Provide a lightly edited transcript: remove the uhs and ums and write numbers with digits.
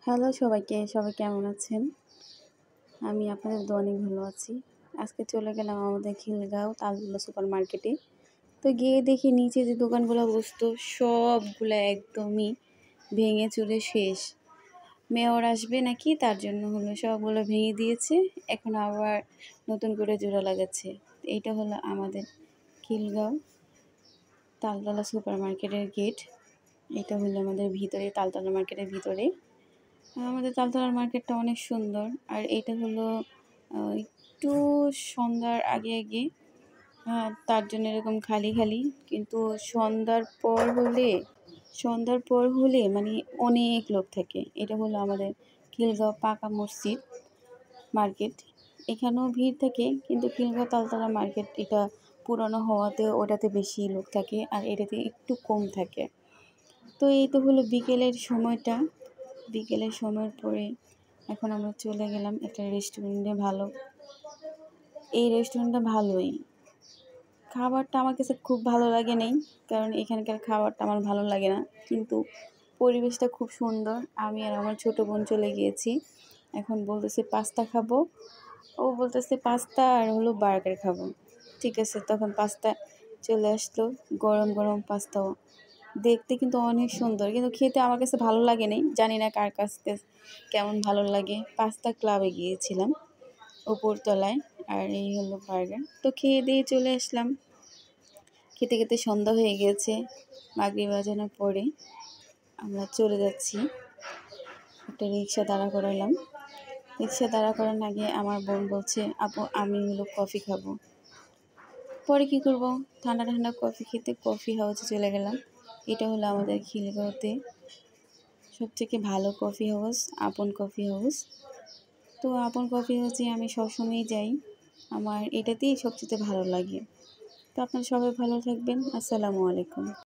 Hello সবাইকে, সবাই কেমন আছেন? আমি আপনাদের দোয়া অনেক ভালো আছি। আজকে চলে গেলাম আমাদের খিলগাঁও তালতলা সুপার মার্কেটে। তো গিয়ে দেখি নিচে যে দোকানগুলো বসতো সবগুলা একদমই ভেঙে চুরে শেষ। মেয়র আসবে নাকি তার জন্য হলো সবগুলো ভেঙে দিয়েছে। এখন আবার নতুন করে জোড়া লাগাচ্ছে। এইটা হলো আমাদের খিলগাঁও তালতলা সুপার মার্কেটের গেট। এটা হলো আমাদের ভিতরে তালতলা মার্কেটের ভিতরে। আমাদের তালতলার মার্কেটটা অনেক সুন্দর। আর এটা হলো একটু সন্ধ্যার আগে তার জন্য এরকম খালি খালি, কিন্তু সন্ধ্যার পর হলে মানে অনেক লোক থাকে। এটা হলো আমাদের খিলগাঁও পাকা মসজিদ মার্কেট। এখানেও ভিড় থাকে, কিন্তু খিলগাঁও তালতলা মার্কেট এটা পুরনো হওয়াতে ওটাতে বেশি লোক থাকে আর এটাতে একটু কম থাকে। তো এই তো হলো বিকেলের সময়ের পরে এখন আমরা চলে গেলাম একটা রেস্টুরেন্টে। এই রেস্টুরেন্টটা ভালোই, খাবারটা আমার কাছে খুব ভালো লাগে নাই, কারণ এখানকার খাবারটা আমার ভালো লাগে না, কিন্তু পরিবেশটা খুব সুন্দর। আমি আর আমার ছোটো বোন চলে গিয়েছি। এখন বলতেছে পাস্তা খাবো, ও বলতেছে পাস্তা আর হলো বার্গার খাবো। ঠিক আছে, তখন পাস্তা চলে আসলো, গরম গরম পাস্তাও দেখতে কিন্তু অনেক সুন্দর, কিন্তু খেতে আমার কাছে ভালো লাগে নাই। জানি না কার কাছে কেমন ভালো লাগে। পাস্তা ক্লাবে গিয়েছিলাম উপরতলায়, আর এই হলো বার্গার। তো খেয়ে দিয়ে চলে আসলাম। খেতে খেতে সন্ধ্যা হয়ে গেছে। মাগরিব বাজানোর পরে আমরা চলে যাচ্ছি। একটা রিক্সা দাঁড়া করালাম। রিক্সা দাঁড়া করানোর আগে আমার বোন বলছে, আপু আমি হলো কফি খাবো। পরে কি করব, ঠান্ডা ঠান্ডা কফি খেতে কফি হাউসে চলে গেলাম। এটা হলো আমাদের খিলগাঁওতে সবথেকে ভালো কফি হাউস, আপন কফি হাউস। তো আপন কফি হাউসে আমি সবসময়ই যাই, আমার এটাতেই সবচেয়ে ভালো লাগে। তো আপনারা সবাই ভালো থাকবেন। আসসালামু আলাইকুম।